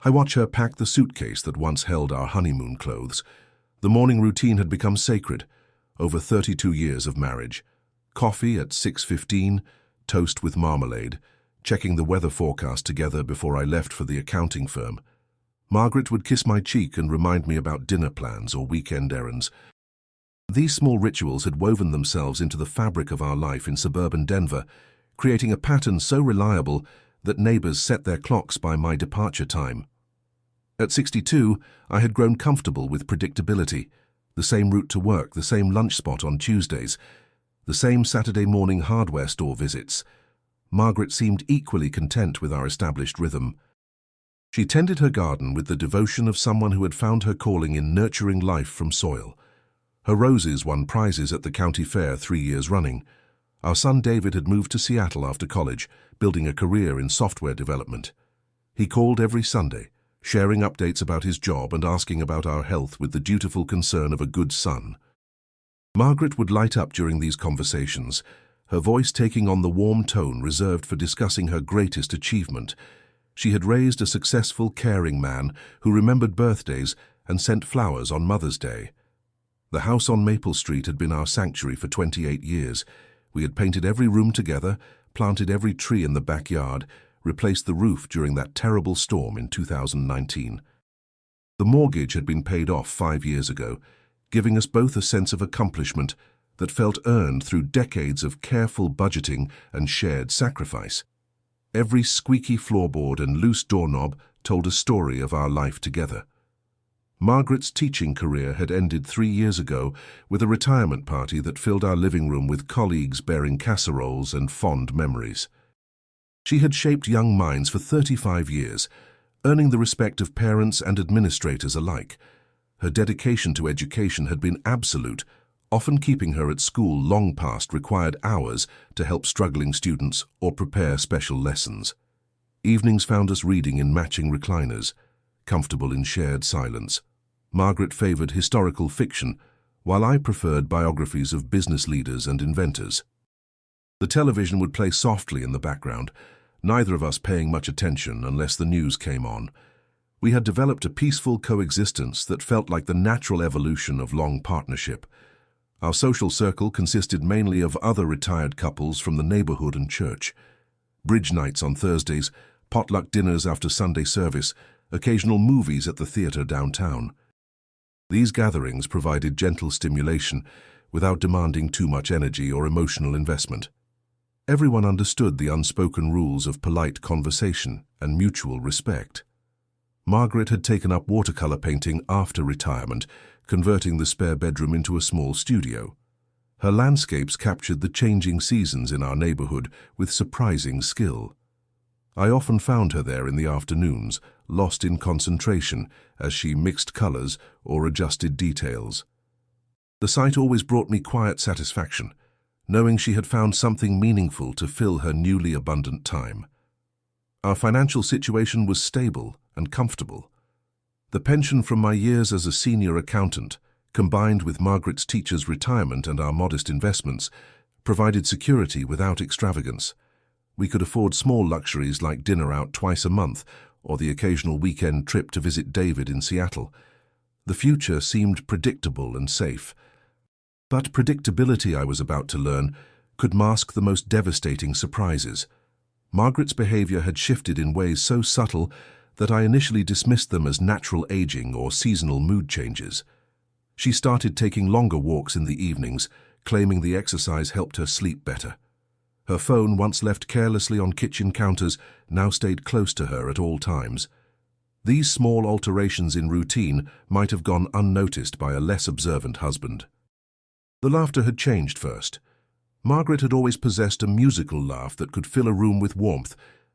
I watch her pack the suitcase that once held our honeymoon clothes. The morning routine had become sacred. Over 32 years of marriage. Coffee at 6:15, toast with marmalade, checking the weather forecast together before I left for the accounting firm. Margaret would kiss my cheek and remind me about dinner plans or weekend errands. These small rituals had woven themselves into the fabric of our life in suburban Denver, creating a pattern so reliable that neighbors set their clocks by my departure time. At 62, I had grown comfortable with predictability. The same route to work, the same lunch spot on Tuesdays, the same Saturday morning hardware store visits. Margaret seemed equally content with our established rhythm. She tended her garden with the devotion of someone who had found her calling in nurturing life from soil. Her roses won prizes at the county fair 3 years running. Our son David had moved to Seattle after college, building a career in software development. He called every Sunday, sharing updates about his job and asking about our health with the dutiful concern of a good son. Margaret would light up during these conversations, her voice taking on the warm tone reserved for discussing her greatest achievement. She had raised a successful, caring man who remembered birthdays and sent flowers on Mother's Day. The house on Maple Street had been our sanctuary for 28 years. We had painted every room together, planted every tree in the backyard, replaced the roof during that terrible storm in 2019. The mortgage had been paid off 5 years ago, giving us both a sense of accomplishment that felt earned through decades of careful budgeting and shared sacrifice. Every squeaky floorboard and loose doorknob told a story of our life together. Margaret's teaching career had ended 3 years ago with a retirement party that filled our living room with colleagues bearing casseroles and fond memories. She had shaped young minds for 35 years, earning the respect of parents and administrators alike. Her dedication to education had been absolute, often keeping her at school long past required hours to help struggling students or prepare special lessons. Evenings found us reading in matching recliners, comfortable in shared silence. Margaret favored historical fiction, while I preferred biographies of business leaders and inventors. The television would play softly in the background, neither of us paying much attention unless the news came on. We had developed a peaceful coexistence that felt like the natural evolution of long partnership. Our social circle consisted mainly of other retired couples from the neighborhood and church. Bridge nights on Thursdays, potluck dinners after Sunday service, occasional movies at the theater downtown. These gatherings provided gentle stimulation without demanding too much energy or emotional investment. Everyone understood the unspoken rules of polite conversation and mutual respect. Margaret had taken up watercolor painting after retirement, converting the spare bedroom into a small studio. Her landscapes captured the changing seasons in our neighborhood with surprising skill. I often found her there in the afternoons, lost in concentration as she mixed colors or adjusted details. The sight always brought me quiet satisfaction, knowing she had found something meaningful to fill her newly abundant time. Our financial situation was stable and comfortable. The pension from my years as a senior accountant, combined with Margaret's teacher's retirement and our modest investments, provided security without extravagance. We could afford small luxuries like dinner out twice a month or the occasional weekend trip to visit David in Seattle. The future seemed predictable and safe. But predictability, I was about to learn, could mask the most devastating surprises. Margaret's behavior had shifted in ways so subtle that I initially dismissed them as natural aging or seasonal mood changes. She started taking longer walks in the evenings, claiming the exercise helped her sleep better. Her phone, once left carelessly on kitchen counters, now stayed close to her at all times. These small alterations in routine might have gone unnoticed by a less observant husband. The laughter had changed first. Margaret had always possessed a musical laugh that could fill a room with warmth,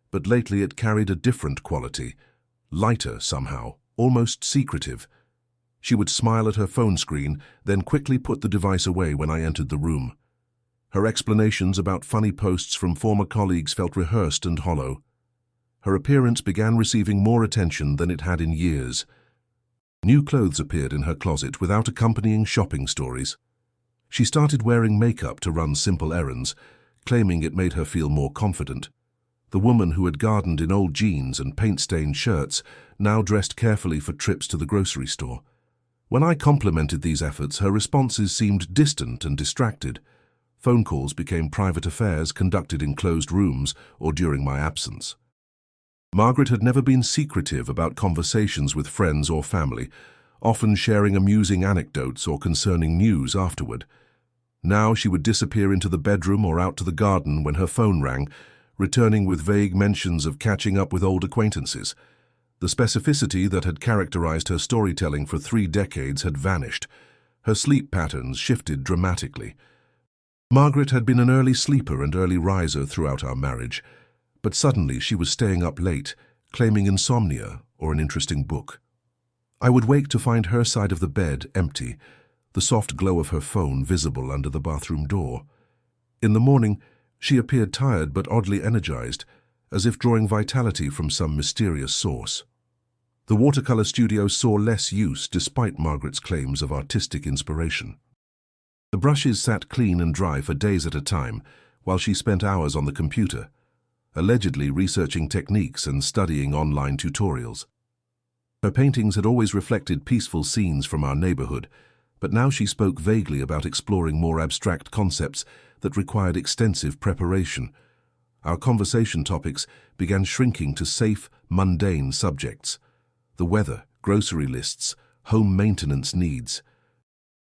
but lately it carried a different quality, lighter somehow, almost secretive. She would smile at her phone screen, then quickly put the device away when I entered the room. Her explanations about funny posts from former colleagues felt rehearsed and hollow. Her appearance began receiving more attention than it had in years. New clothes appeared in her closet without accompanying shopping stories. She started wearing makeup to run simple errands, claiming it made her feel more confident. The woman who had gardened in old jeans and paint-stained shirts now dressed carefully for trips to the grocery store. When I complimented these efforts, her responses seemed distant and distracted. Phone calls became private affairs conducted in closed rooms or during my absence. Margaret had never been secretive about conversations with friends or family, often sharing amusing anecdotes or concerning news afterward. Now she would disappear into the bedroom or out to the garden when her phone rang, returning with vague mentions of catching up with old acquaintances. The specificity that had characterized her storytelling for 3 decades had vanished. Her sleep patterns shifted dramatically. Margaret had been an early sleeper and early riser throughout our marriage, but suddenly she was staying up late, claiming insomnia or an interesting book. I would wake to find her side of the bed empty, the soft glow of her phone visible under the bathroom door. In the morning, she appeared tired but oddly energized, as if drawing vitality from some mysterious source. The watercolor studio saw less use despite Margaret's claims of artistic inspiration. The brushes sat clean and dry for days at a time, while she spent hours on the computer, allegedly researching techniques and studying online tutorials. Her paintings had always reflected peaceful scenes from our neighborhood, but now she spoke vaguely about exploring more abstract concepts that required extensive preparation. Our conversation topics began shrinking to safe, mundane subjects: the weather, grocery lists, home maintenance needs.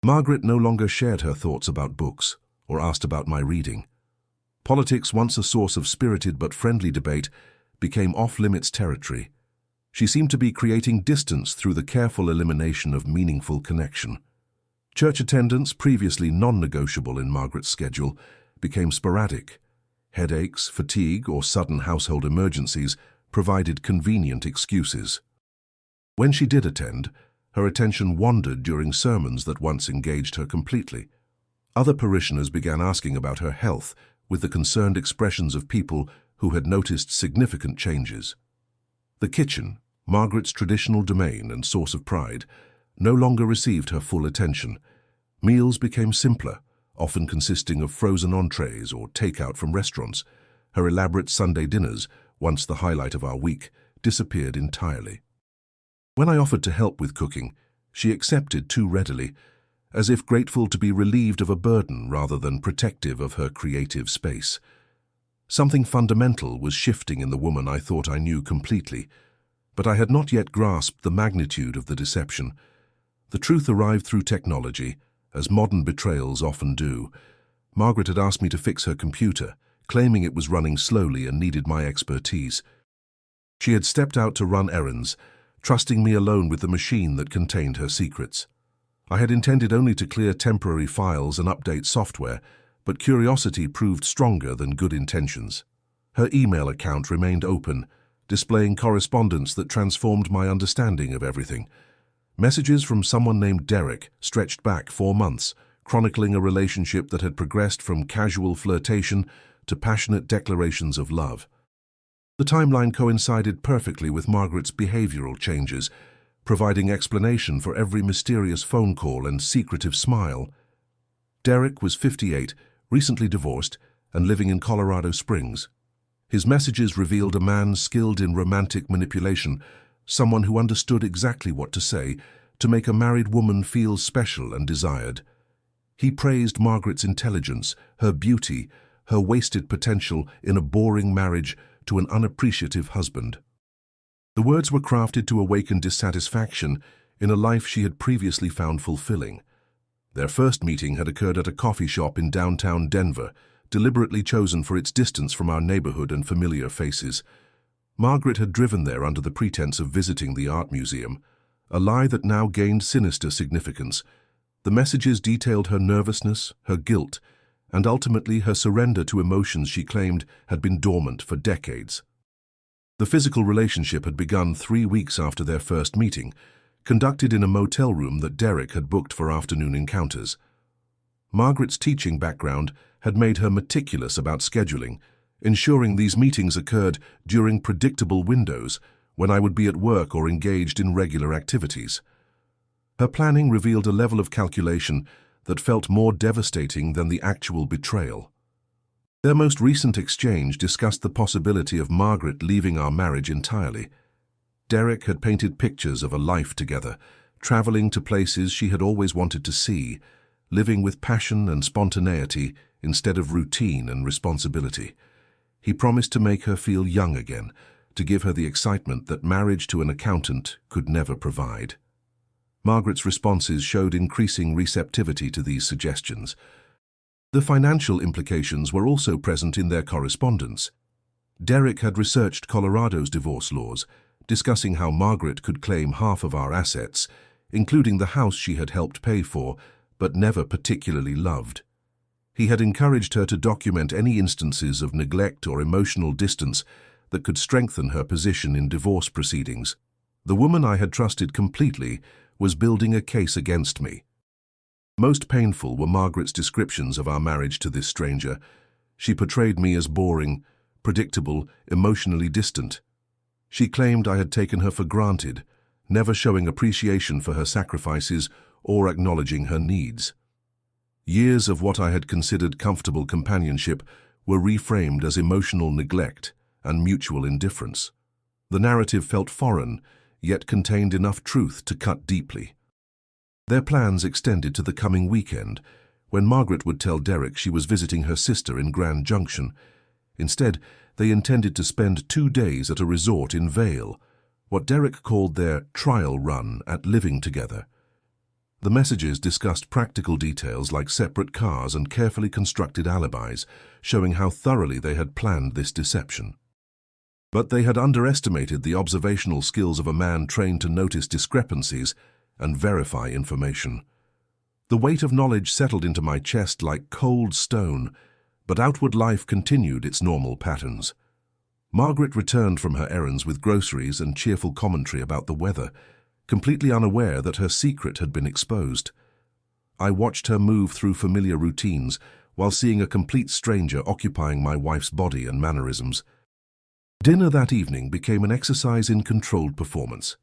Margaret no longer shared her thoughts about books or asked about my reading. Politics, once a source of spirited but friendly debate, became off-limits territory. She seemed to be creating distance through the careful elimination of meaningful connection. Church attendance, previously non-negotiable in Margaret's schedule, became sporadic. Headaches, fatigue, or sudden household emergencies provided convenient excuses. When she did attend, her attention wandered during sermons that once engaged her completely. Other parishioners began asking about her health, with the concerned expressions of people who had noticed significant changes. The kitchen, Margaret's traditional domain and source of pride, no longer received her full attention. Meals became simpler, often consisting of frozen entrees or takeout from restaurants. Her elaborate Sunday dinners, once the highlight of our week, disappeared entirely. When I offered to help with cooking, she accepted too readily, as if grateful to be relieved of a burden rather than protective of her creative space. Something fundamental was shifting in the woman I thought I knew completely, but I had not yet grasped the magnitude of the deception. The truth arrived through technology, as modern betrayals often do. Margaret had asked me to fix her computer, claiming it was running slowly and needed my expertise. She had stepped out to run errands, trusting me alone with the machine that contained her secrets. I had intended only to clear temporary files and update software, but curiosity proved stronger than good intentions. Her email account remained open, displaying correspondence that transformed my understanding of everything. Messages from someone named Derek stretched back 4 months, chronicling a relationship that had progressed from casual flirtation to passionate declarations of love. The timeline coincided perfectly with Margaret's behavioral changes, providing explanation for every mysterious phone call and secretive smile. Derek was 58, recently divorced, and living in Colorado Springs. His messages revealed a man skilled in romantic manipulation, someone who understood exactly what to say to make a married woman feel special and desired. He praised Margaret's intelligence, her beauty, her wasted potential in a boring marriage to an unappreciative husband. The words were crafted to awaken dissatisfaction in a life she had previously found fulfilling. Their first meeting had occurred at a coffee shop in downtown Denver, deliberately chosen for its distance from our neighborhood and familiar faces. Margaret had driven there under the pretense of visiting the art museum, a lie that now gained sinister significance. The messages detailed her nervousness, her guilt, and ultimately her surrender to emotions she claimed had been dormant for decades. The physical relationship had begun 3 weeks after their first meeting, conducted in a motel room that Derek had booked for afternoon encounters. Margaret's teaching background had made her meticulous about scheduling, ensuring these meetings occurred during predictable windows when I would be at work or engaged in regular activities. Her planning revealed a level of calculation that felt more devastating than the actual betrayal. Their most recent exchange discussed the possibility of Margaret leaving our marriage entirely. Derek had painted pictures of a life together, traveling to places she had always wanted to see, living with passion and spontaneity instead of routine and responsibility. He promised to make her feel young again, to give her the excitement that marriage to an accountant could never provide. Margaret's responses showed increasing receptivity to these suggestions. The financial implications were also present in their correspondence. Derek had researched Colorado's divorce laws, discussing how Margaret could claim half of our assets, including the house she had helped pay for, but never particularly loved. He had encouraged her to document any instances of neglect or emotional distance that could strengthen her position in divorce proceedings. The woman I had trusted completely was building a case against me. Most painful were Margaret's descriptions of our marriage to this stranger. She portrayed me as boring, predictable, emotionally distant. She claimed I had taken her for granted, never showing appreciation for her sacrifices or acknowledging her needs. Years of what I had considered comfortable companionship were reframed as emotional neglect and mutual indifference. The narrative felt foreign, yet contained enough truth to cut deeply. Their plans extended to the coming weekend, when Margaret would tell Derek she was visiting her sister in Grand Junction. Instead, they intended to spend 2 days at a resort in Vail, what Derek called their trial run at living together. The messages discussed practical details like separate cars and carefully constructed alibis, showing how thoroughly they had planned this deception. But they had underestimated the observational skills of a man trained to notice discrepancies and verify information. The weight of knowledge settled into my chest like cold stone, but outward life continued its normal patterns. Margaret returned from her errands with groceries and cheerful commentary about the weather, completely unaware that her secret had been exposed. I watched her move through familiar routines while seeing a complete stranger occupying my wife's body and mannerisms. Dinner that evening became an exercise in controlled performance.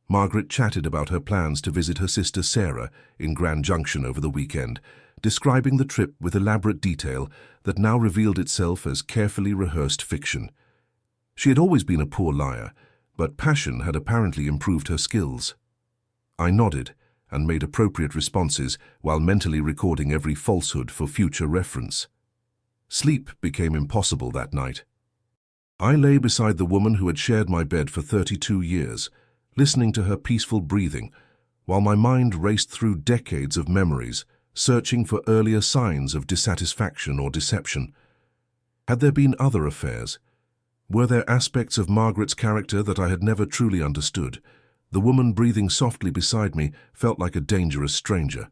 Margaret chatted about her plans to visit her sister Sarah in Grand Junction over the weekend, describing the trip with elaborate detail that now revealed itself as carefully rehearsed fiction. She had always been a poor liar, but passion had apparently improved her skills. I nodded and made appropriate responses while mentally recording every falsehood for future reference. Sleep became impossible that night. I lay beside the woman who had shared my bed for 32 years, listening to her peaceful breathing, while my mind raced through decades of memories, searching for earlier signs of dissatisfaction or deception. Had there been other affairs? Were there aspects of Margaret's character that I had never truly understood? The woman breathing softly beside me felt like a dangerous stranger.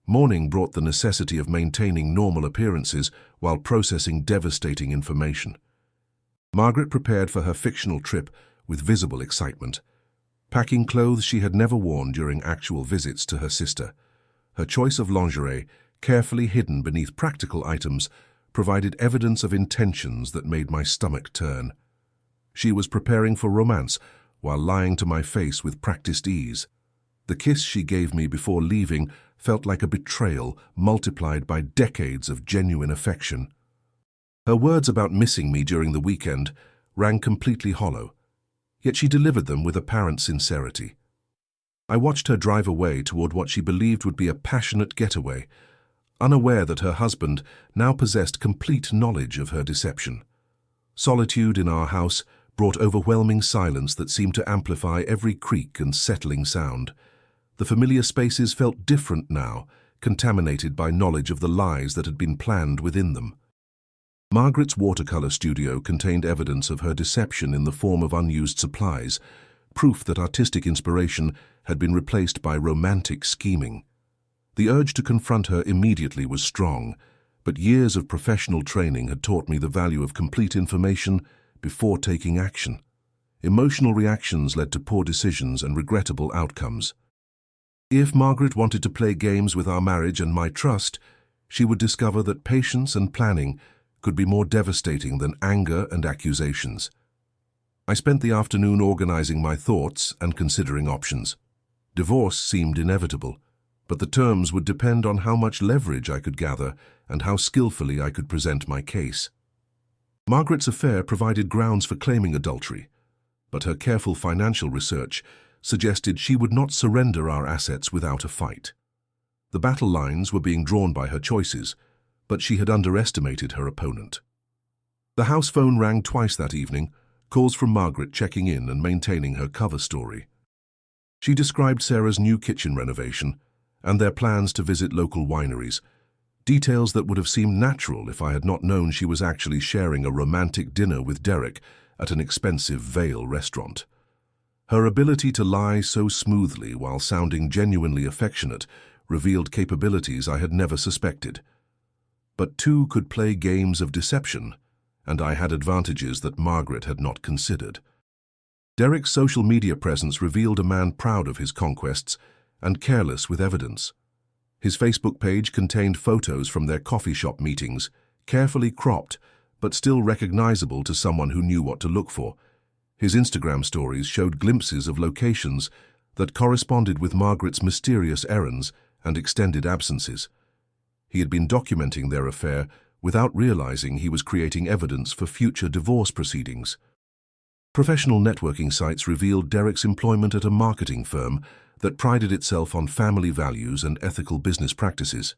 Morning brought the necessity of maintaining normal appearances while processing devastating information. Margaret prepared for her fictional trip with visible excitement, packing clothes she had never worn during actual visits to her sister. Her choice of lingerie, carefully hidden beneath practical items, provided evidence of intentions that made my stomach turn. She was preparing for romance while lying to my face with practiced ease. The kiss she gave me before leaving felt like a betrayal multiplied by decades of genuine affection. Her words about missing me during the weekend rang completely hollow, yet she delivered them with apparent sincerity. I watched her drive away toward what she believed would be a passionate getaway, unaware that her husband now possessed complete knowledge of her deception. Solitude in our house brought overwhelming silence that seemed to amplify every creak and settling sound. The familiar spaces felt different now, contaminated by knowledge of the lies that had been planned within them. Margaret's watercolor studio contained evidence of her deception in the form of unused supplies, proof that artistic inspiration had been replaced by romantic scheming. The urge to confront her immediately was strong, but years of professional training had taught me the value of complete information before taking action. Emotional reactions led to poor decisions and regrettable outcomes. If Margaret wanted to play games with our marriage and my trust, she would discover that patience and planning could be more devastating than anger and accusations. I spent the afternoon organizing my thoughts and considering options. Divorce seemed inevitable, but the terms would depend on how much leverage I could gather and how skillfully I could present my case. Margaret's affair provided grounds for claiming adultery, but her careful financial research suggested she would not surrender our assets without a fight. The battle lines were being drawn by her choices, but she had underestimated her opponent. The house phone rang twice that evening, calls from Margaret checking in and maintaining her cover story. She described Sarah's new kitchen renovation and their plans to visit local wineries, details that would have seemed natural if I had not known she was actually sharing a romantic dinner with Derek at an expensive Vale restaurant. Her ability to lie so smoothly while sounding genuinely affectionate revealed capabilities I had never suspected. But two could play games of deception, and I had advantages that Margaret had not considered. Derek's social media presence revealed a man proud of his conquests and careless with evidence. His Facebook page contained photos from their coffee shop meetings, carefully cropped, but still recognizable to someone who knew what to look for. His Instagram stories showed glimpses of locations that corresponded with Margaret's mysterious errands and extended absences. He had been documenting their affair without realizing he was creating evidence for future divorce proceedings. Professional networking sites revealed Derek's employment at a marketing firm that prided itself on family values and ethical business practices.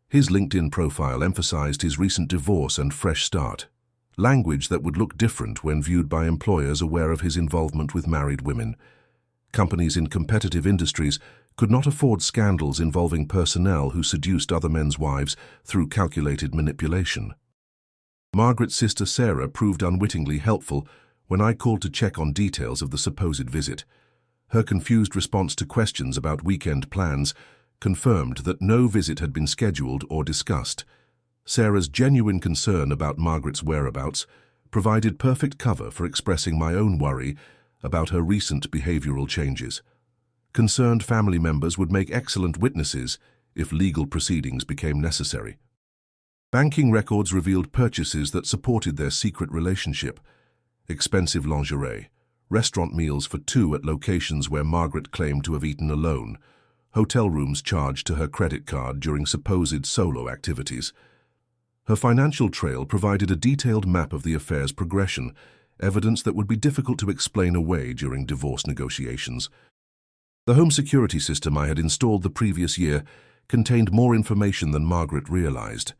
His LinkedIn profile emphasized his recent divorce and fresh start, language that would look different when viewed by employers aware of his involvement with married women. Companies in competitive industries could not afford scandals involving personnel who seduced other men's wives through calculated manipulation. Margaret's sister Sarah proved unwittingly helpful when I called to check on details of the supposed visit. Her confused response to questions about weekend plans confirmed that no visit had been scheduled or discussed. Sarah's genuine concern about Margaret's whereabouts provided perfect cover for expressing my own worry about her recent behavioral changes. Concerned family members would make excellent witnesses if legal proceedings became necessary. Banking records revealed purchases that supported their secret relationship: expensive lingerie, restaurant meals for two at locations where Margaret claimed to have eaten alone, hotel rooms charged to her credit card during supposed solo activities. Her financial trail provided a detailed map of the affair's progression, evidence that would be difficult to explain away during divorce negotiations. The home security system I had installed the previous year contained more information than Margaret realized.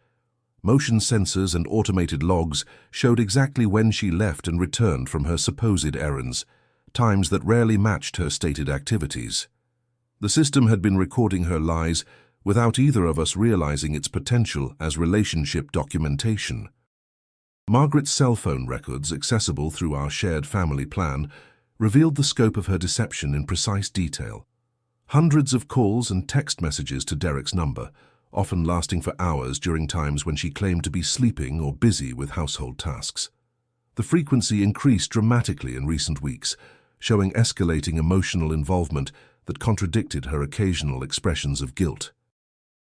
Motion sensors and automated logs showed exactly when she left and returned from her supposed errands, times that rarely matched her stated activities. The system had been recording her lies without either of us realizing its potential as relationship documentation. Margaret's cell phone records, accessible through our shared family plan, revealed the scope of her deception in precise detail. Hundreds of calls and text messages to Derek's number, often lasting for hours during times when she claimed to be sleeping or busy with household tasks. The frequency increased dramatically in recent weeks, showing escalating emotional involvement that contradicted her occasional expressions of guilt.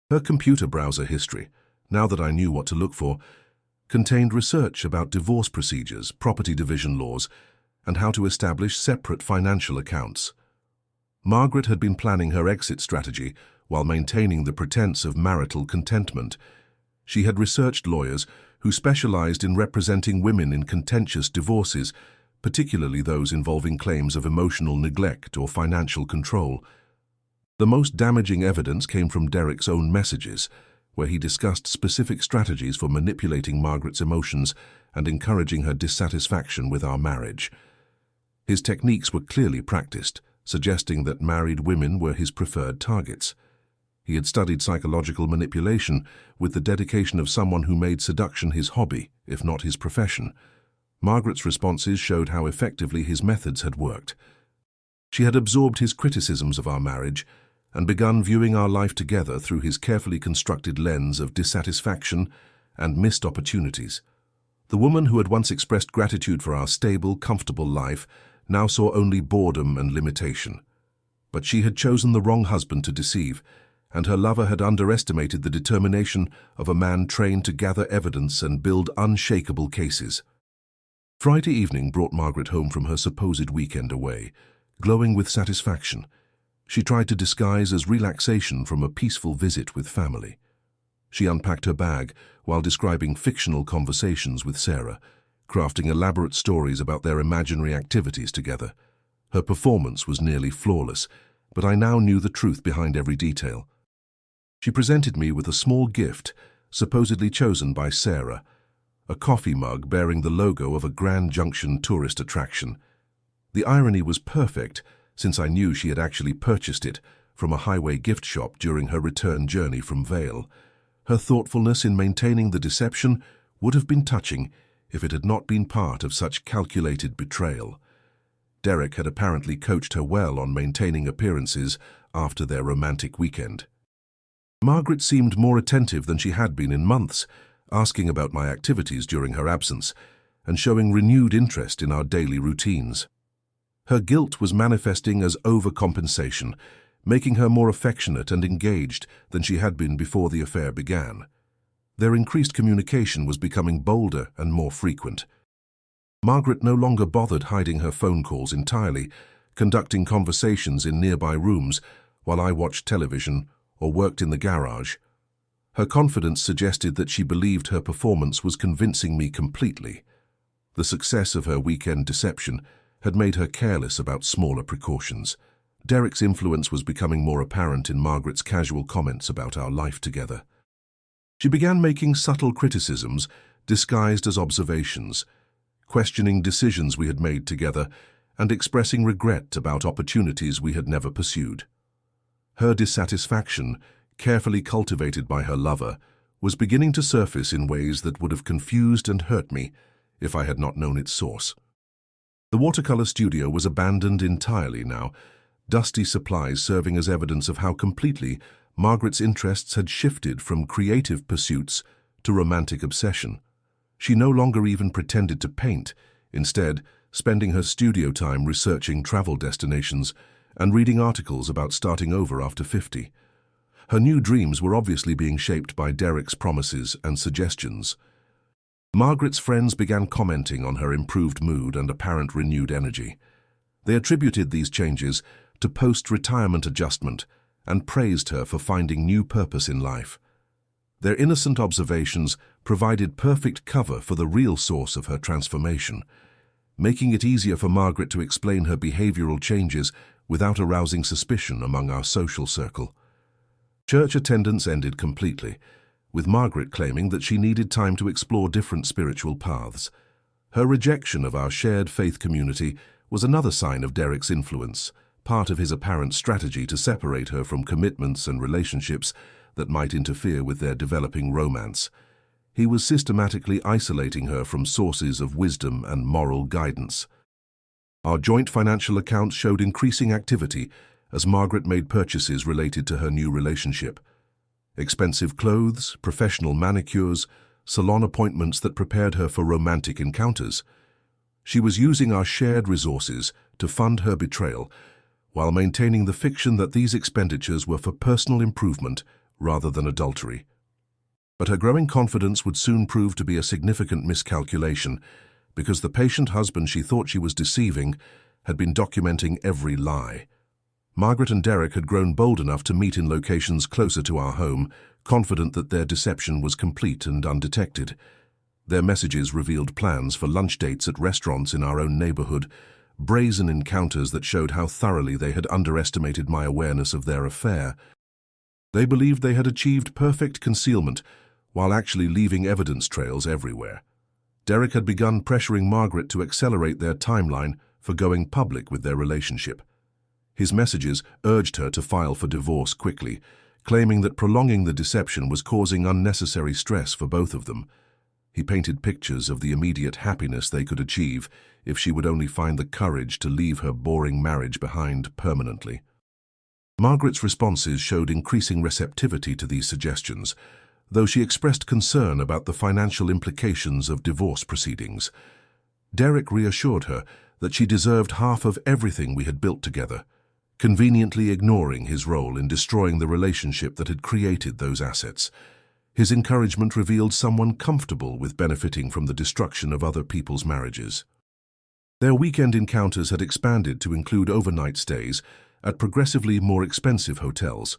Her computer browser history, now that I knew what to look for, contained research about divorce procedures, property division laws, and how to establish separate financial accounts. Margaret had been planning her exit strategy while maintaining the pretense of marital contentment. She had researched lawyers who specialized in representing women in contentious divorces, particularly those involving claims of emotional neglect or financial control. The most damaging evidence came from Derek's own messages, where he discussed specific strategies for manipulating Margaret's emotions and encouraging her dissatisfaction with our marriage. His techniques were clearly practiced, suggesting that married women were his preferred targets. He had studied psychological manipulation with the dedication of someone who made seduction his hobby, if not his profession. Margaret's responses showed how effectively his methods had worked. She had absorbed his criticisms of our marriage and begun viewing our life together through his carefully constructed lens of dissatisfaction and missed opportunities. The woman who had once expressed gratitude for our stable, comfortable life now saw only boredom and limitation. But she had chosen the wrong husband to deceive, and her lover had underestimated the determination of a man trained to gather evidence and build unshakable cases. Friday evening brought Margaret home from her supposed weekend away, glowing with satisfaction. She tried to disguise as relaxation from a peaceful visit with family. She unpacked her bag while describing fictional conversations with Sarah, crafting elaborate stories about their imaginary activities together. Her performance was nearly flawless, but I now knew the truth behind every detail. She presented me with a small gift, supposedly chosen by Sarah, a coffee mug bearing the logo of a Grand Junction tourist attraction. The irony was perfect, since I knew she had actually purchased it from a highway gift shop during her return journey from Vale. Her thoughtfulness in maintaining the deception would have been touching if it had not been part of such calculated betrayal. Derek had apparently coached her well on maintaining appearances after their romantic weekend. Margaret seemed more attentive than she had been in months, asking about my activities during her absence and showing renewed interest in our daily routines. Her guilt was manifesting as overcompensation, making her more affectionate and engaged than she had been before the affair began. Their increased communication was becoming bolder and more frequent. Margaret no longer bothered hiding her phone calls entirely, conducting conversations in nearby rooms while I watched television or worked in the garage. Her confidence suggested that she believed her performance was convincing me completely. The success of her weekend deception had made her careless about smaller precautions. Derek's influence was becoming more apparent in Margaret's casual comments about our life together. She began making subtle criticisms disguised as observations, questioning decisions we had made together and expressing regret about opportunities we had never pursued. Her dissatisfaction, carefully cultivated by her lover, was beginning to surface in ways that would have confused and hurt me if I had not known its source. The watercolor studio was abandoned entirely now, dusty supplies serving as evidence of how completely Margaret's interests had shifted from creative pursuits to romantic obsession. She no longer even pretended to paint, instead spending her studio time researching travel destinations and reading articles about starting over after 50. Her new dreams were obviously being shaped by Derek's promises and suggestions. Margaret's friends began commenting on her improved mood and apparent renewed energy. They attributed these changes to post-retirement adjustment and praised her for finding new purpose in life. Their innocent observations provided perfect cover for the real source of her transformation, making it easier for Margaret to explain her behavioral changes without arousing suspicion among our social circle. Church attendance ended completely, with Margaret claiming that she needed time to explore different spiritual paths. Her rejection of our shared faith community was another sign of Derek's influence, part of his apparent strategy to separate her from commitments and relationships that might interfere with their developing romance. He was systematically isolating her from sources of wisdom and moral guidance. Our joint financial accounts showed increasing activity as Margaret made purchases related to her new relationship. Expensive clothes, professional manicures, salon appointments that prepared her for romantic encounters. She was using our shared resources to fund her betrayal, while maintaining the fiction that these expenditures were for personal improvement rather than adultery. But her growing confidence would soon prove to be a significant miscalculation, because the patient husband she thought she was deceiving had been documenting every lie. Margaret and Derek had grown bold enough to meet in locations closer to our home, confident that their deception was complete and undetected. Their messages revealed plans for lunch dates at restaurants in our own neighborhood, brazen encounters that showed how thoroughly they had underestimated my awareness of their affair. They believed they had achieved perfect concealment, while actually leaving evidence trails everywhere. Derek had begun pressuring Margaret to accelerate their timeline for going public with their relationship. His messages urged her to file for divorce quickly, claiming that prolonging the deception was causing unnecessary stress for both of them. He painted pictures of the immediate happiness they could achieve if she would only find the courage to leave her boring marriage behind permanently. Margaret's responses showed increasing receptivity to these suggestions, though she expressed concern about the financial implications of divorce proceedings. Derek reassured her that she deserved half of everything we had built together, conveniently ignoring his role in destroying the relationship that had created those assets. His encouragement revealed someone comfortable with benefiting from the destruction of other people's marriages. Their weekend encounters had expanded to include overnight stays at progressively more expensive hotels,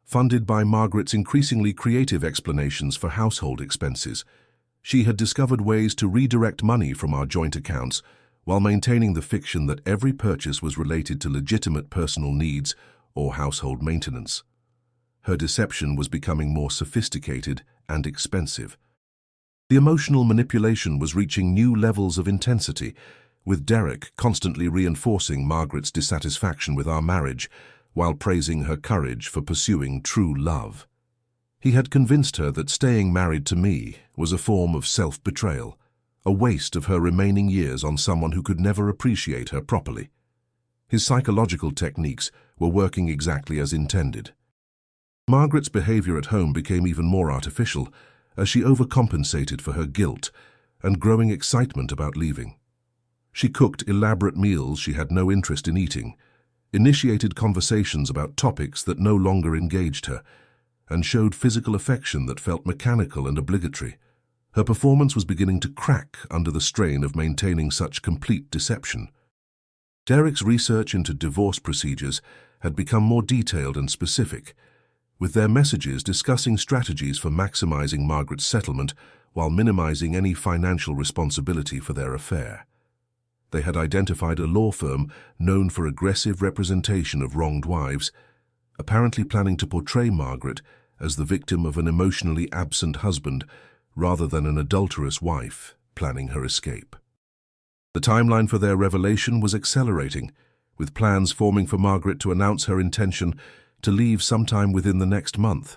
funded by Margaret's increasingly creative explanations for household expenses. She had discovered ways to redirect money from our joint accounts while maintaining the fiction that every purchase was related to legitimate personal needs or household maintenance. Her deception was becoming more sophisticated and expensive. The emotional manipulation was reaching new levels of intensity, with Derek constantly reinforcing Margaret's dissatisfaction with our marriage while praising her courage for pursuing true love. He had convinced her that staying married to me was a form of self-betrayal, a waste of her remaining years on someone who could never appreciate her properly. His psychological techniques were working exactly as intended. Margaret's behavior at home became even more artificial as she overcompensated for her guilt and growing excitement about leaving. She cooked elaborate meals she had no interest in eating, initiated conversations about topics that no longer engaged her, and showed physical affection that felt mechanical and obligatory. Her performance was beginning to crack under the strain of maintaining such complete deception. Derek's research into divorce procedures had become more detailed and specific, with their messages discussing strategies for maximizing Margaret's settlement while minimizing any financial responsibility for their affair. They had identified a law firm known for aggressive representation of wronged wives, apparently planning to portray Margaret as the victim of an emotionally absent husband rather than an adulterous wife planning her escape. The timeline for their revelation was accelerating, with plans forming for Margaret to announce her intention to leave sometime within the next month.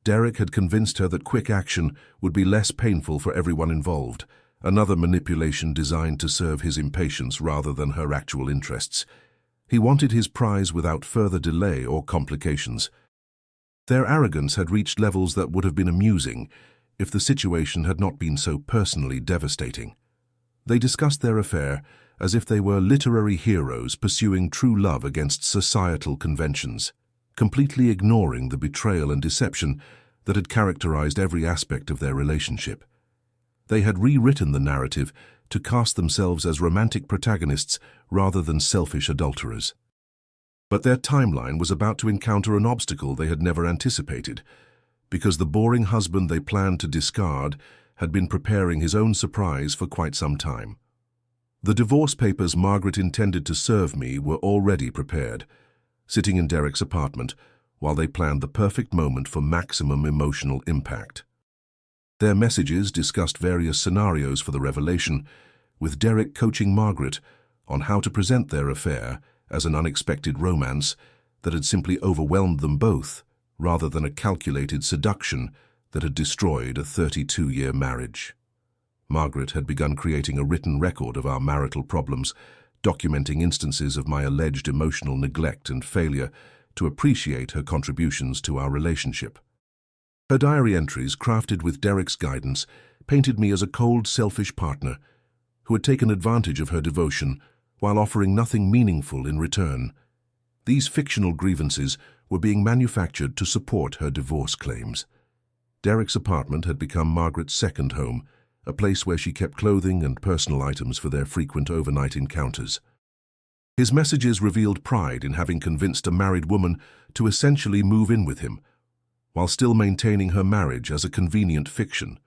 Derek had convinced her that quick action would be less painful for everyone involved, another manipulation designed to serve his impatience rather than her actual interests. He wanted his prize without further delay or complications. Their arrogance had reached levels that would have been amusing if the situation had not been so personally devastating. They discussed their affair as if they were literary heroes pursuing true love against societal conventions, completely ignoring the betrayal and deception that had characterized every aspect of their relationship. They had rewritten the narrative to cast themselves as romantic protagonists rather than selfish adulterers. But their timeline was about to encounter an obstacle they had never anticipated, because the boring husband they planned to discard had been preparing his own surprise for quite some time. The divorce papers Margaret intended to serve me were already prepared, sitting in Derek's apartment while they planned the perfect moment for maximum emotional impact. Their messages discussed various scenarios for the revelation, with Derek coaching Margaret on how to present their affair as an unexpected romance that had simply overwhelmed them both, rather than a calculated seduction that had destroyed a 32-year marriage. Margaret had begun creating a written record of our marital problems, documenting instances of my alleged emotional neglect and failure to appreciate her contributions to our relationship. Her diary entries, crafted with Derek's guidance, painted me as a cold, selfish partner who had taken advantage of her devotion while offering nothing meaningful in return. These fictional grievances were being manufactured to support her divorce claims. Derek's apartment had become Margaret's second home, a place where she kept clothing and personal items for their frequent overnight encounters. His messages revealed pride in having convinced a married woman to essentially move in with him, while still maintaining her marriage as a convenient fiction.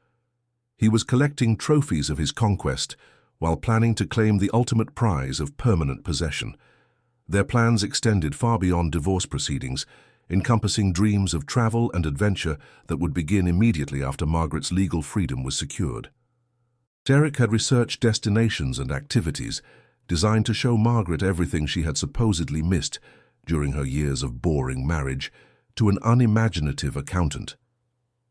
He was collecting trophies of his conquest while planning to claim the ultimate prize of permanent possession. Their plans extended far beyond divorce proceedings, encompassing dreams of travel and adventure that would begin immediately after Margaret's legal freedom was secured. Derek had researched destinations and activities designed to show Margaret everything she had supposedly missed during her years of boring marriage to an unimaginative accountant.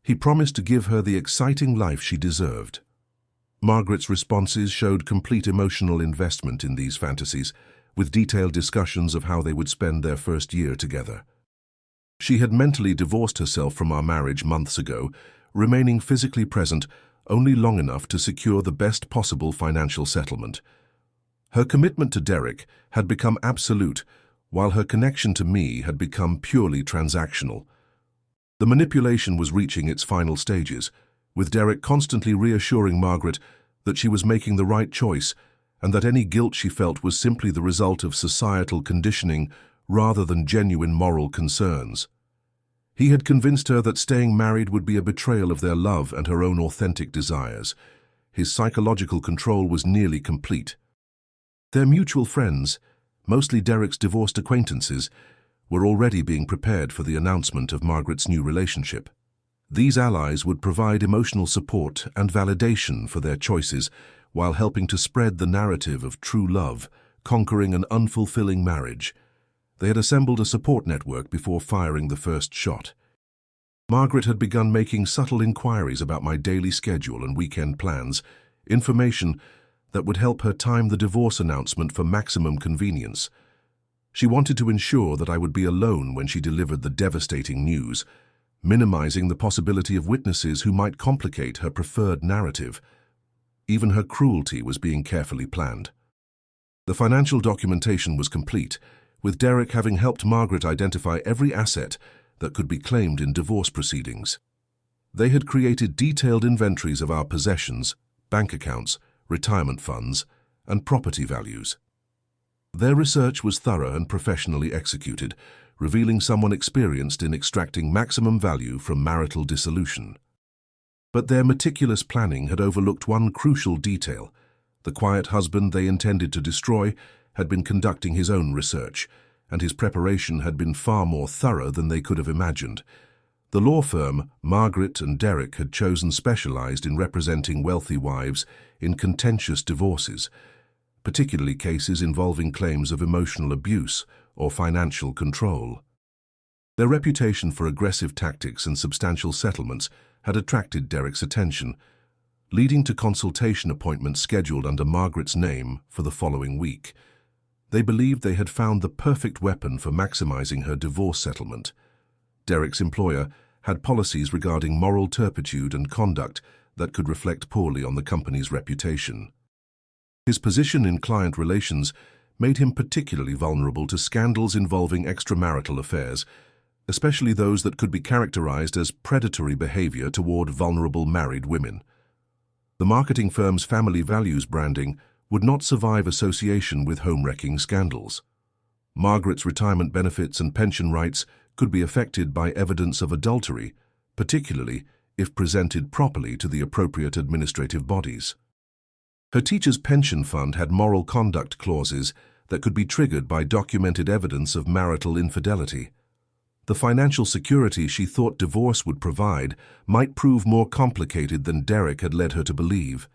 He promised to give her the exciting life she deserved. Margaret's responses showed complete emotional investment in these fantasies, with detailed discussions of how they would spend their first year together. She had mentally divorced herself from our marriage months ago, remaining physically present only long enough to secure the best possible financial settlement. Her commitment to Derek had become absolute, while her connection to me had become purely transactional. The manipulation was reaching its final stages, with Derek constantly reassuring Margaret that she was making the right choice and that any guilt she felt was simply the result of societal conditioning rather than genuine moral concerns. He had convinced her that staying married would be a betrayal of their love and her own authentic desires. His psychological control was nearly complete. Their mutual friends, mostly Derek's divorced acquaintances, were already being prepared for the announcement of Margaret's new relationship. These allies would provide emotional support and validation for their choices while helping to spread the narrative of true love, conquering an unfulfilling marriage. They had assembled a support network before firing the first shot. Margaret had begun making subtle inquiries about my daily schedule and weekend plans, information that would help her time the divorce announcement for maximum convenience. She wanted to ensure that I would be alone when she delivered the devastating news, minimizing the possibility of witnesses who might complicate her preferred narrative. Even her cruelty was being carefully planned. The financial documentation was complete, with Derek having helped Margaret identify every asset that could be claimed in divorce proceedings. They had created detailed inventories of our possessions, bank accounts, retirement funds, and property values. Their research was thorough and professionally executed, revealing someone experienced in extracting maximum value from marital dissolution. But their meticulous planning had overlooked one crucial detail. The quiet husband they intended to destroy had been conducting his own research, and his preparation had been far more thorough than they could have imagined. The law firm Margaret and Derek had chosen specialized in representing wealthy wives in contentious divorces, particularly cases involving claims of emotional abuse or financial control. Their reputation for aggressive tactics and substantial settlements had attracted Derek's attention, leading to consultation appointments scheduled under Margaret's name for the following week. They believed they had found the perfect weapon for maximizing her divorce settlement. Derek's employer had policies regarding moral turpitude and conduct that could reflect poorly on the company's reputation. His position in client relations made him particularly vulnerable to scandals involving extramarital affairs, especially those that could be characterized as predatory behavior toward vulnerable married women. The marketing firm's family values branding would not survive association with home-wrecking scandals. Margaret's retirement benefits and pension rights could be affected by evidence of adultery, particularly if presented properly to the appropriate administrative bodies. Her teacher's pension fund had moral conduct clauses that could be triggered by documented evidence of marital infidelity. The financial security she thought divorce would provide might prove more complicated than Derek had led her to believe.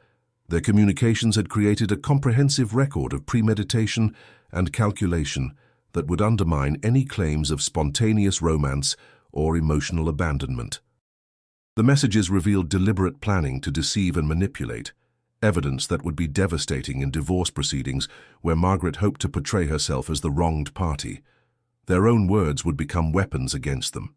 Their communications had created a comprehensive record of premeditation and calculation that would undermine any claims of spontaneous romance or emotional abandonment. The messages revealed deliberate planning to deceive and manipulate, evidence that would be devastating in divorce proceedings where Margaret hoped to portray herself as the wronged party. Their own words would become weapons against them.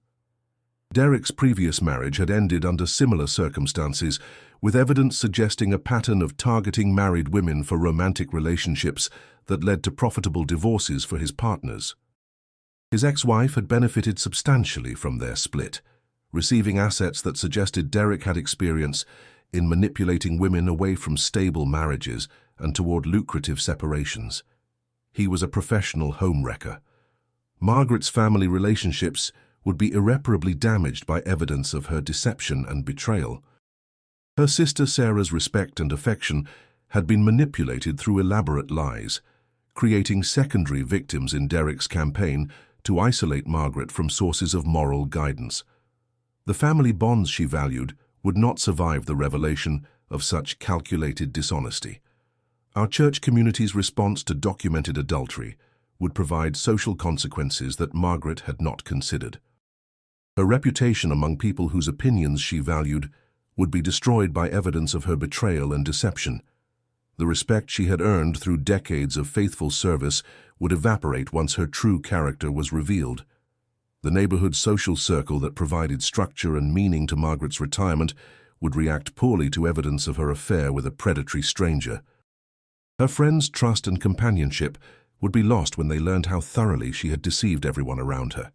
Derek's previous marriage had ended under similar circumstances, with evidence suggesting a pattern of targeting married women for romantic relationships that led to profitable divorces for his partners. His ex-wife had benefited substantially from their split, receiving assets that suggested Derek had experience in manipulating women away from stable marriages and toward lucrative separations. He was a professional homewrecker. Margaret's family relationships would be irreparably damaged by evidence of her deception and betrayal. Her sister Sarah's respect and affection had been manipulated through elaborate lies, creating secondary victims in Derek's campaign to isolate Margaret from sources of moral guidance. The family bonds she valued would not survive the revelation of such calculated dishonesty. Our church community's response to documented adultery would provide social consequences that Margaret had not considered. Her reputation among people whose opinions she valued would be destroyed by evidence of her betrayal and deception. The respect she had earned through decades of faithful service would evaporate once her true character was revealed. The neighborhood social circle that provided structure and meaning to Margaret's retirement would react poorly to evidence of her affair with a predatory stranger. Her friends' trust and companionship would be lost when they learned how thoroughly she had deceived everyone around her.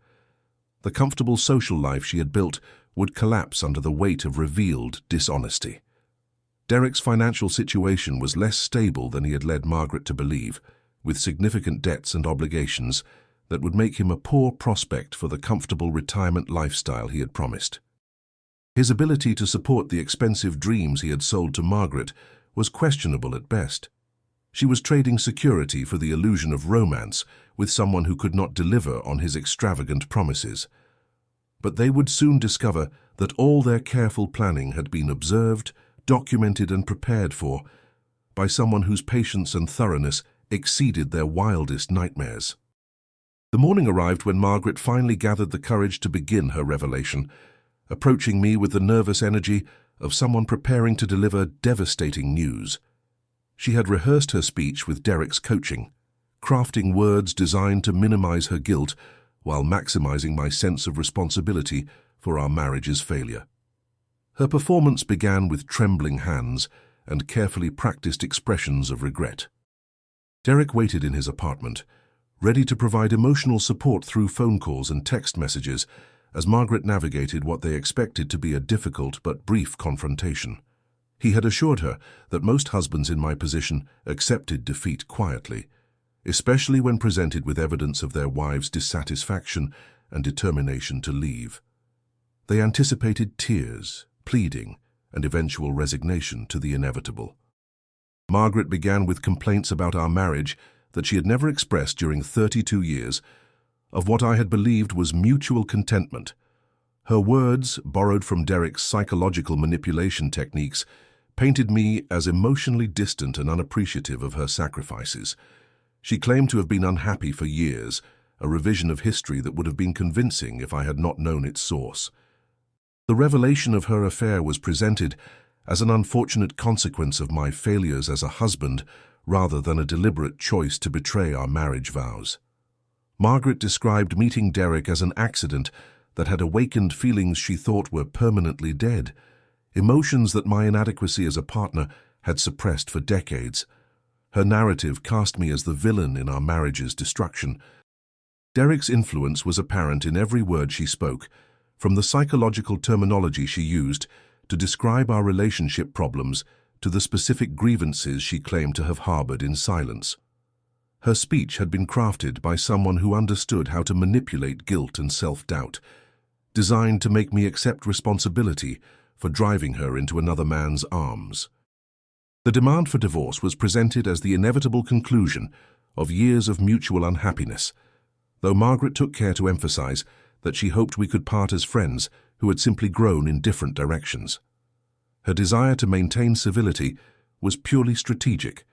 The comfortable social life she had built would collapse under the weight of revealed dishonesty. Derek's financial situation was less stable than he had led Margaret to believe, with significant debts and obligations that would make him a poor prospect for the comfortable retirement lifestyle he had promised. His ability to support the expensive dreams he had sold to Margaret was questionable at best. She was trading security for the illusion of romance with someone who could not deliver on his extravagant promises. But they would soon discover that all their careful planning had been observed, documented and prepared for by someone whose patience and thoroughness exceeded their wildest nightmares. The morning arrived when Margaret finally gathered the courage to begin her revelation, approaching me with the nervous energy of someone preparing to deliver devastating news. She had rehearsed her speech with Derek's coaching, crafting words designed to minimize her guilt while maximizing my sense of responsibility for our marriage's failure. Her performance began with trembling hands and carefully practiced expressions of regret. Derek waited in his apartment, ready to provide emotional support through phone calls and text messages as Margaret navigated what they expected to be a difficult but brief confrontation. He had assured her that most husbands in my position accepted defeat quietly, especially when presented with evidence of their wives' dissatisfaction and determination to leave. They anticipated tears, pleading, and eventual resignation to the inevitable. Margaret began with complaints about our marriage that she had never expressed during 32 years, of what I had believed was mutual contentment. Her words, borrowed from Derek's psychological manipulation techniques, painted me as emotionally distant and unappreciative of her sacrifices. She claimed to have been unhappy for years, a revision of history that would have been convincing if I had not known its source. The revelation of her affair was presented as an unfortunate consequence of my failures as a husband rather than a deliberate choice to betray our marriage vows. Margaret described meeting Derek as an accident that had awakened feelings she thought were permanently dead, emotions that my inadequacy as a partner had suppressed for decades. Her narrative cast me as the villain in our marriage's destruction. Derek's influence was apparent in every word she spoke, from the psychological terminology she used to describe our relationship problems to the specific grievances she claimed to have harbored in silence. Her speech had been crafted by someone who understood how to manipulate guilt and self-doubt, designed to make me accept responsibility for driving her into another man's arms. The demand for divorce was presented as the inevitable conclusion of years of mutual unhappiness, though Margaret took care to emphasize that she hoped we could part as friends who had simply grown in different directions. Her desire to maintain civility was purely strategic,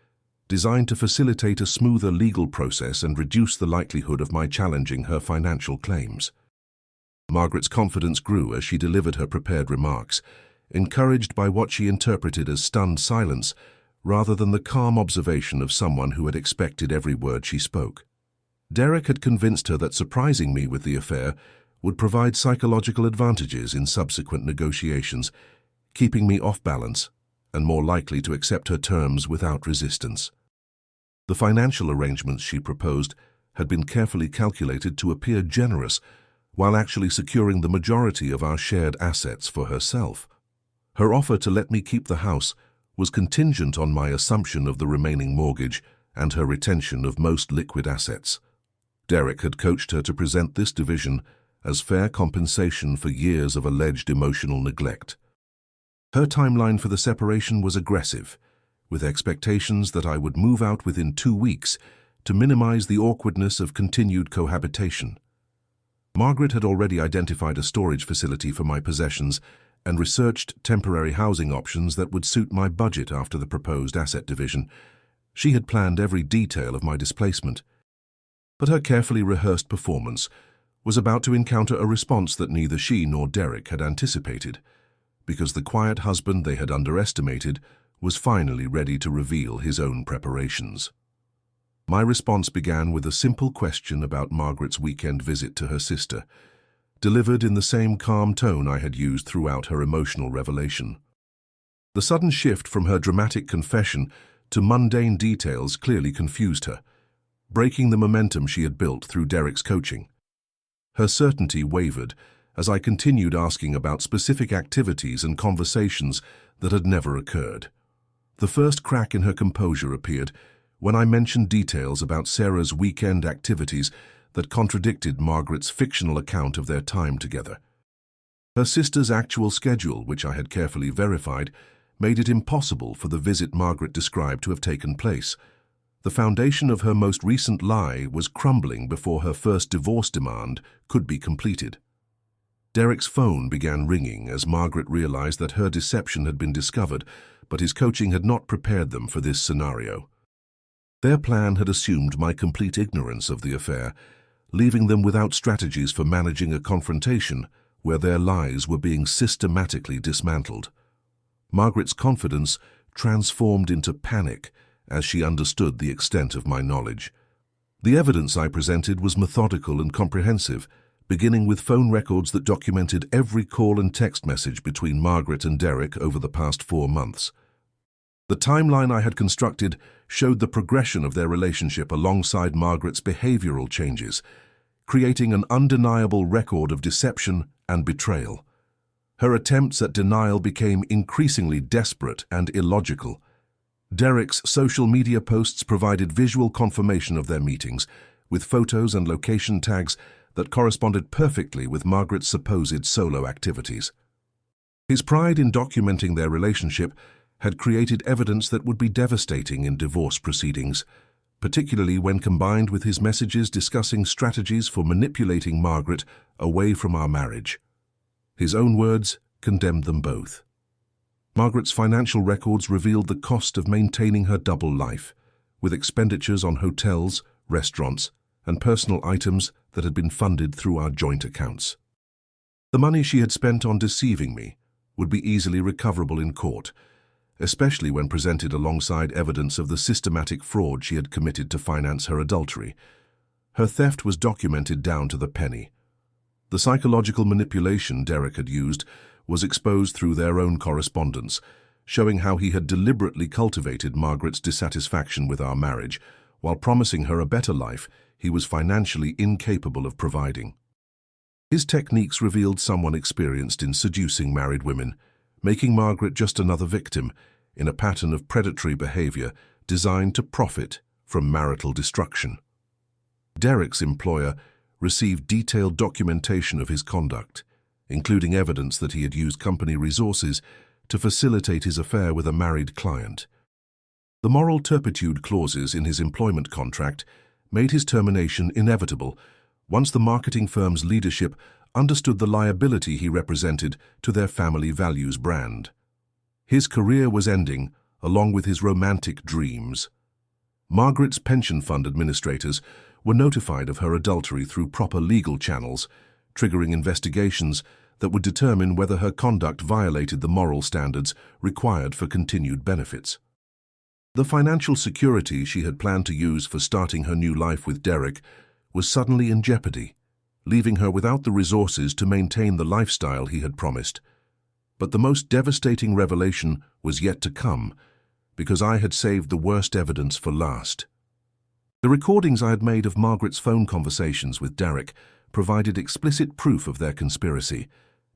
designed to facilitate a smoother legal process and reduce the likelihood of my challenging her financial claims. Margaret's confidence grew as she delivered her prepared remarks, encouraged by what she interpreted as stunned silence rather than the calm observation of someone who had expected every word she spoke. Derek had convinced her that surprising me with the affair would provide psychological advantages in subsequent negotiations, keeping me off balance and more likely to accept her terms without resistance. The financial arrangements she proposed had been carefully calculated to appear generous, while actually securing the majority of our shared assets for herself. Her offer to let me keep the house was contingent on my assumption of the remaining mortgage and her retention of most liquid assets. Derek had coached her to present this division as fair compensation for years of alleged emotional neglect. Her timeline for the separation was aggressive, with expectations that I would move out within 2 weeks to minimize the awkwardness of continued cohabitation. Margaret had already identified a storage facility for my possessions and researched temporary housing options that would suit my budget after the proposed asset division. She had planned every detail of my displacement. But her carefully rehearsed performance was about to encounter a response that neither she nor Derek had anticipated, because the quiet husband they had underestimated was finally ready to reveal his own preparations. My response began with a simple question about Margaret's weekend visit to her sister, delivered in the same calm tone I had used throughout her emotional revelation. The sudden shift from her dramatic confession to mundane details clearly confused her, breaking the momentum she had built through Derek's coaching. Her certainty wavered as I continued asking about specific activities and conversations that had never occurred. The first crack in her composure appeared when I mentioned details about Sarah's weekend activities that contradicted Margaret's fictional account of their time together. Her sister's actual schedule, which I had carefully verified, made it impossible for the visit Margaret described to have taken place. The foundation of her most recent lie was crumbling before her first divorce demand could be completed. Derek's phone began ringing as Margaret realized that her deception had been discovered, but his coaching had not prepared them for this scenario. Their plan had assumed my complete ignorance of the affair, leaving them without strategies for managing a confrontation where their lies were being systematically dismantled. Margaret's confidence transformed into panic as she understood the extent of my knowledge. The evidence I presented was methodical and comprehensive, beginning with phone records that documented every call and text message between Margaret and Derek over the past 4 months. The timeline I had constructed showed the progression of their relationship alongside Margaret's behavioral changes, creating an undeniable record of deception and betrayal. Her attempts at denial became increasingly desperate and illogical. Derek's social media posts provided visual confirmation of their meetings, with photos and location tags that corresponded perfectly with Margaret's supposed solo activities. His pride in documenting their relationship had created evidence that would be devastating in divorce proceedings, particularly when combined with his messages discussing strategies for manipulating Margaret away from our marriage. His own words condemned them both. Margaret's financial records revealed the cost of maintaining her double life, with expenditures on hotels, restaurants, and personal items that had been funded through our joint accounts. The money she had spent on deceiving me would be easily recoverable in court, especially when presented alongside evidence of the systematic fraud she had committed to finance her adultery. Her theft was documented down to the penny. The psychological manipulation Derek had used was exposed through their own correspondence, showing how he had deliberately cultivated Margaret's dissatisfaction with our marriage, while promising her a better life he was financially incapable of providing. His techniques revealed someone experienced in seducing married women, making Margaret just another victim in a pattern of predatory behavior designed to profit from marital destruction. Derek's employer received detailed documentation of his conduct, including evidence that he had used company resources to facilitate his affair with a married client. The moral turpitude clauses in his employment contract made his termination inevitable once the marketing firm's leadership understood the liability he represented to their family values brand. His career was ending, along with his romantic dreams. Margaret's pension fund administrators were notified of her adultery through proper legal channels, triggering investigations that would determine whether her conduct violated the moral standards required for continued benefits. The financial security she had planned to use for starting her new life with Derek was suddenly in jeopardy, leaving her without the resources to maintain the lifestyle he had promised. But the most devastating revelation was yet to come, because I had saved the worst evidence for last. The recordings I had made of Margaret's phone conversations with Derek provided explicit proof of their conspiracy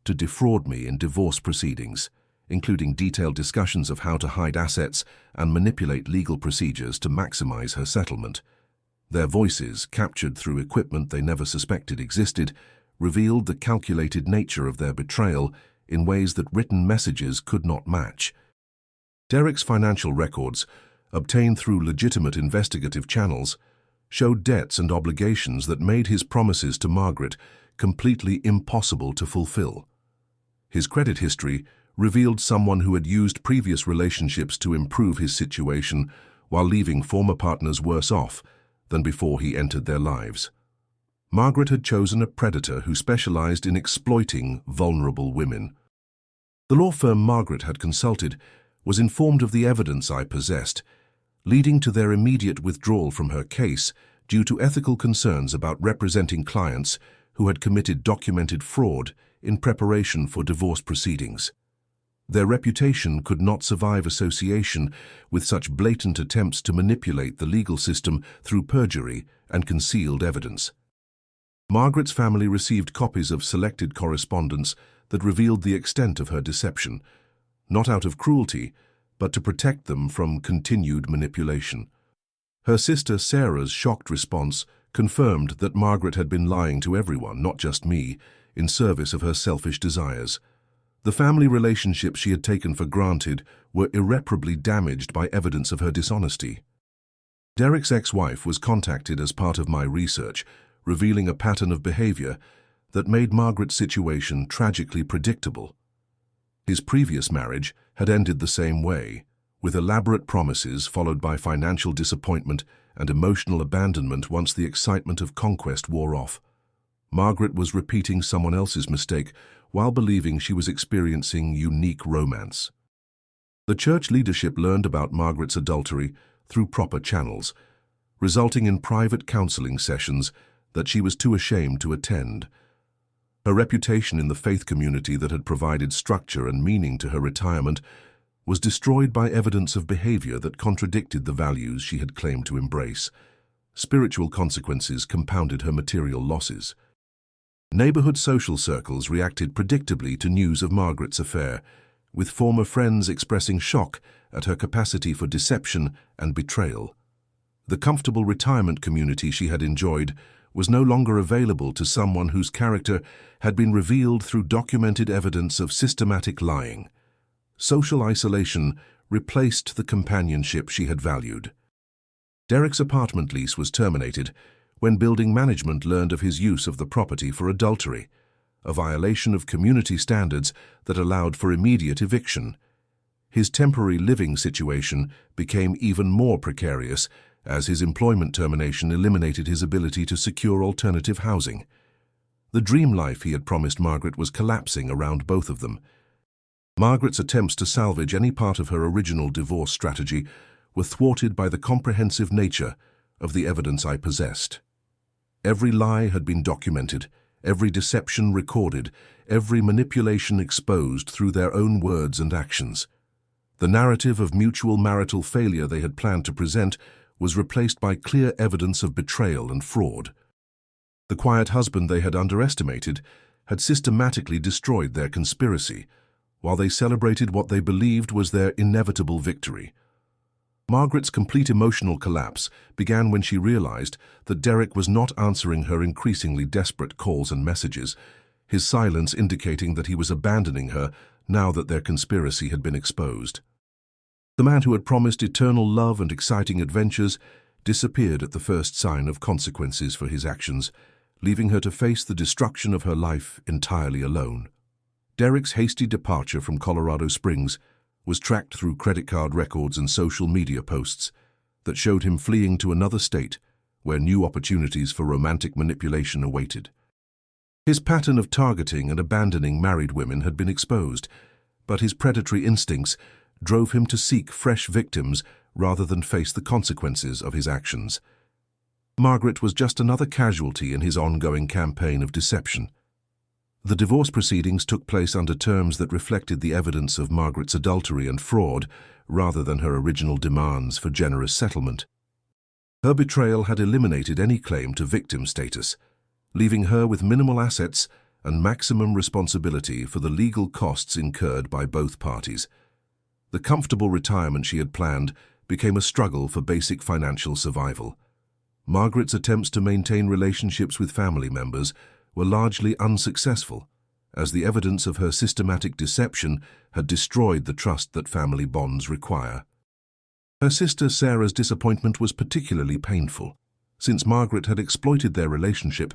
to defraud me in divorce proceedings, including detailed discussions of how to hide assets and manipulate legal procedures to maximize her settlement. Their voices, captured through equipment they never suspected existed, revealed the calculated nature of their betrayal in ways that written messages could not match. Derek's financial records, obtained through legitimate investigative channels, showed debts and obligations that made his promises to Margaret completely impossible to fulfill. His credit history revealed someone who had used previous relationships to improve his situation while leaving former partners worse off than before he entered their lives. Margaret had chosen a predator who specialized in exploiting vulnerable women. The law firm Margaret had consulted was informed of the evidence I possessed, leading to their immediate withdrawal from her case due to ethical concerns about representing clients who had committed documented fraud in preparation for divorce proceedings. Their reputation could not survive association with such blatant attempts to manipulate the legal system through perjury and concealed evidence. Margaret's family received copies of selected correspondence that revealed the extent of her deception, not out of cruelty, but to protect them from continued manipulation. Her sister Sarah's shocked response confirmed that Margaret had been lying to everyone, not just me, in service of her selfish desires. The family relationships she had taken for granted were irreparably damaged by evidence of her dishonesty. Derek's ex-wife was contacted as part of my research, revealing a pattern of behavior that made Margaret's situation tragically predictable. His previous marriage had ended the same way, with elaborate promises followed by financial disappointment and emotional abandonment once the excitement of conquest wore off. Margaret was repeating someone else's mistake while believing she was experiencing unique romance. The church leadership learned about Margaret's adultery through proper channels, resulting in private counseling sessions that she was too ashamed to attend. Her reputation in the faith community that had provided structure and meaning to her retirement was destroyed by evidence of behavior that contradicted the values she had claimed to embrace. Spiritual consequences compounded her material losses. Neighborhood social circles reacted predictably to news of Margaret's affair, with former friends expressing shock at her capacity for deception and betrayal. The comfortable retirement community she had enjoyed was no longer available to someone whose character had been revealed through documented evidence of systematic lying. Social isolation replaced the companionship she had valued. Derek's apartment lease was terminated when building management learned of his use of the property for adultery, a violation of community standards that allowed for immediate eviction. His temporary living situation became even more precarious as his employment termination eliminated his ability to secure alternative housing. The dream life he had promised Margaret was collapsing around both of them. Margaret's attempts to salvage any part of her original divorce strategy were thwarted by the comprehensive nature of the evidence I possessed. Every lie had been documented, every deception recorded, every manipulation exposed through their own words and actions. The narrative of mutual marital failure they had planned to present was replaced by clear evidence of betrayal and fraud. The quiet husband they had underestimated had systematically destroyed their conspiracy, while they celebrated what they believed was their inevitable victory. Margaret's complete emotional collapse began when she realized that Derek was not answering her increasingly desperate calls and messages, his silence indicating that he was abandoning her now that their conspiracy had been exposed. The man who had promised eternal love and exciting adventures disappeared at the first sign of consequences for his actions, leaving her to face the destruction of her life entirely alone. Derek's hasty departure from Colorado Springs was tracked through credit card records and social media posts that showed him fleeing to another state where new opportunities for romantic manipulation awaited. His pattern of targeting and abandoning married women had been exposed, but his predatory instincts drove him to seek fresh victims rather than face the consequences of his actions. Margaret was just another casualty in his ongoing campaign of deception. The divorce proceedings took place under terms that reflected the evidence of Margaret's adultery and fraud rather than her original demands for generous settlement. Her betrayal had eliminated any claim to victim status, leaving her with minimal assets and maximum responsibility for the legal costs incurred by both parties. The comfortable retirement she had planned became a struggle for basic financial survival. Margaret's attempts to maintain relationships with family members were largely unsuccessful, as the evidence of her systematic deception had destroyed the trust that family bonds require. Her sister Sarah's disappointment was particularly painful, since Margaret had exploited their relationship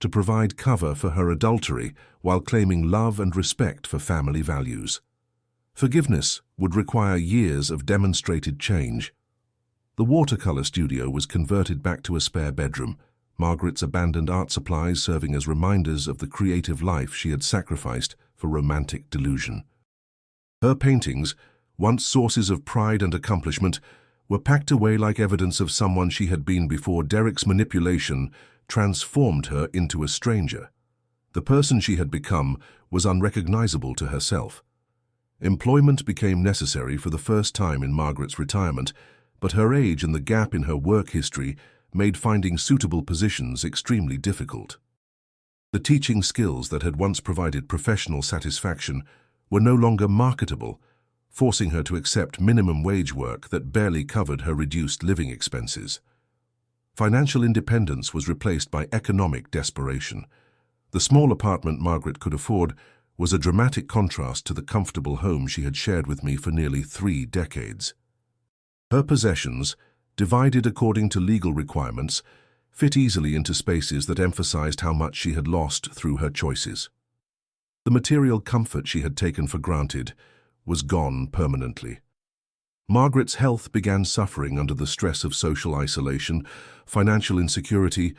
to provide cover for her adultery while claiming love and respect for family values. Forgiveness would require years of demonstrated change. The watercolor studio was converted back to a spare bedroom, Margaret's abandoned art supplies serving as reminders of the creative life she had sacrificed for romantic delusion. Her paintings, once sources of pride and accomplishment, were packed away like evidence of someone she had been before Derek's manipulation transformed her into a stranger. The person she had become was unrecognizable to herself. Employment became necessary for the first time in Margaret's retirement, but her age and the gap in her work history made finding suitable positions extremely difficult. The teaching skills that had once provided professional satisfaction were no longer marketable, forcing her to accept minimum wage work that barely covered her reduced living expenses. Financial independence was replaced by economic desperation. The small apartment Margaret could afford was a dramatic contrast to the comfortable home she had shared with me for nearly 3 decades. Her possessions, divided according to legal requirements, fit easily into spaces that emphasized how much she had lost through her choices. The material comfort she had taken for granted was gone permanently. Margaret's health began suffering under the stress of social isolation, financial insecurity,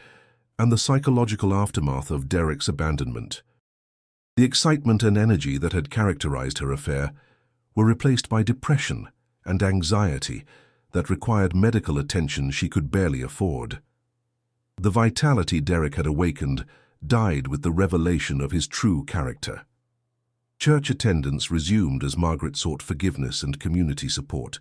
and the psychological aftermath of Derek's abandonment. The excitement and energy that had characterized her affair were replaced by depression and anxiety that required medical attention she could barely afford. The vitality Derek had awakened died with the revelation of his true character. Church attendance resumed as Margaret sought forgiveness and community support,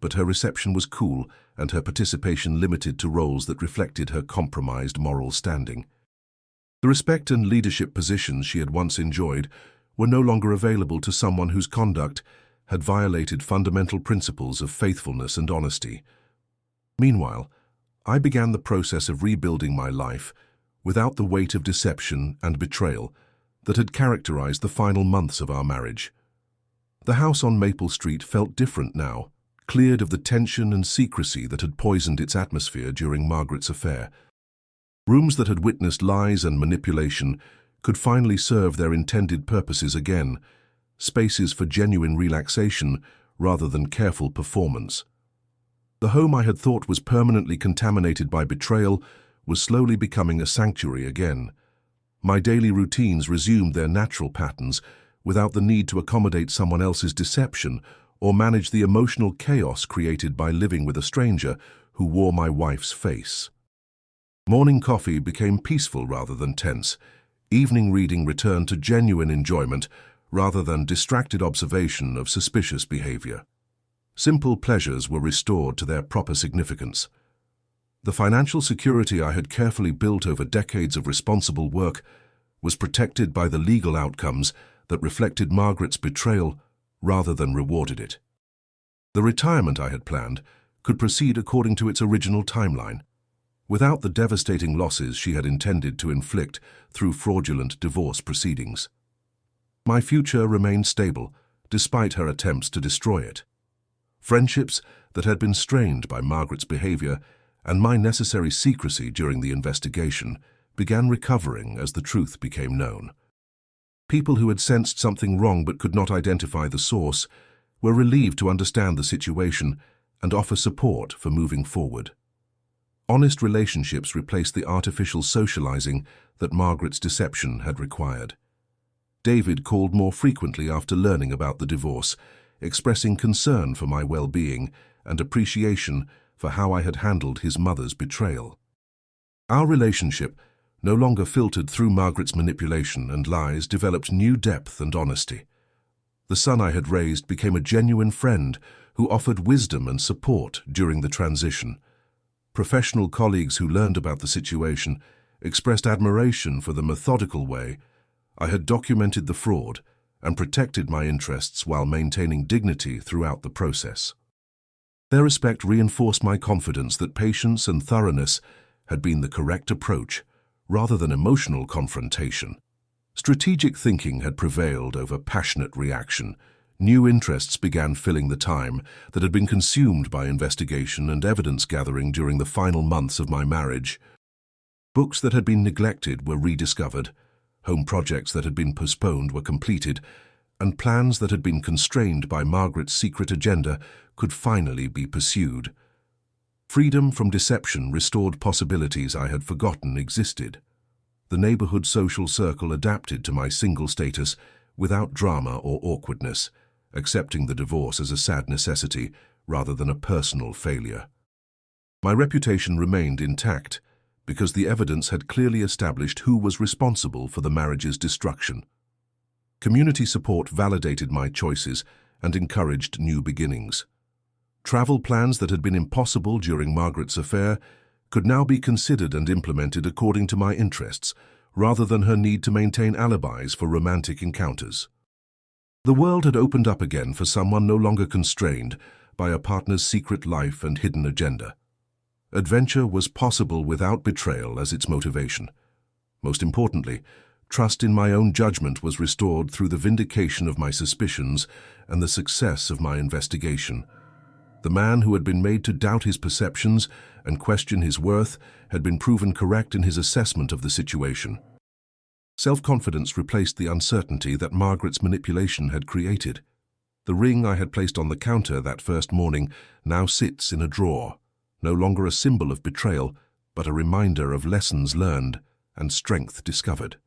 but her reception was cool and her participation limited to roles that reflected her compromised moral standing. The respect and leadership positions she had once enjoyed were no longer available to someone whose conduct had violated fundamental principles of faithfulness and honesty. Meanwhile, I began the process of rebuilding my life without the weight of deception and betrayal that had characterized the final months of our marriage. The house on Maple Street felt different now, cleared of the tension and secrecy that had poisoned its atmosphere during Margaret's affair. Rooms that had witnessed lies and manipulation could finally serve their intended purposes again, spaces for genuine relaxation rather than careful performance. The home I had thought was permanently contaminated by betrayal was slowly becoming a sanctuary again. My daily routines resumed their natural patterns without the need to accommodate someone else's deception or manage the emotional chaos created by living with a stranger who wore my wife's face. Morning coffee became peaceful rather than tense. Evening reading returned to genuine enjoyment rather than distracted observation of suspicious behavior. Simple pleasures were restored to their proper significance. The financial security I had carefully built over decades of responsible work was protected by the legal outcomes that reflected Margaret's betrayal rather than rewarded it. The retirement I had planned could proceed according to its original timeline, without the devastating losses she had intended to inflict through fraudulent divorce proceedings. My future remained stable, despite her attempts to destroy it. Friendships that had been strained by Margaret's behavior and my necessary secrecy during the investigation began recovering as the truth became known. People who had sensed something wrong but could not identify the source were relieved to understand the situation and offer support for moving forward. Honest relationships replaced the artificial socializing that Margaret's deception had required. David called more frequently after learning about the divorce, expressing concern for my well-being and appreciation for how I had handled his mother's betrayal. Our relationship, no longer filtered through Margaret's manipulation and lies, developed new depth and honesty. The son I had raised became a genuine friend who offered wisdom and support during the transition. Professional colleagues who learned about the situation expressed admiration for the methodical way I had documented the fraud and protected my interests while maintaining dignity throughout the process. Their respect reinforced my confidence that patience and thoroughness had been the correct approach, rather than emotional confrontation. Strategic thinking had prevailed over passionate reaction. New interests began filling the time that had been consumed by investigation and evidence gathering during the final months of my marriage. Books that had been neglected were rediscovered, home projects that had been postponed were completed, and plans that had been constrained by Margaret's secret agenda could finally be pursued. Freedom from deception restored possibilities I had forgotten existed. The neighborhood social circle adapted to my single status without drama or awkwardness, accepting the divorce as a sad necessity rather than a personal failure. My reputation remained intact because the evidence had clearly established who was responsible for the marriage's destruction. Community support validated my choices and encouraged new beginnings. Travel plans that had been impossible during Margaret's affair could now be considered and implemented according to my interests, rather than her need to maintain alibis for romantic encounters. The world had opened up again for someone no longer constrained by a partner's secret life and hidden agenda. Adventure was possible without betrayal as its motivation. Most importantly, trust in my own judgment was restored through the vindication of my suspicions and the success of my investigation. The man who had been made to doubt his perceptions and question his worth had been proven correct in his assessment of the situation. Self-confidence replaced the uncertainty that Margaret's manipulation had created. The ring I had placed on the counter that first morning now sits in a drawer, no longer a symbol of betrayal, but a reminder of lessons learned and strength discovered.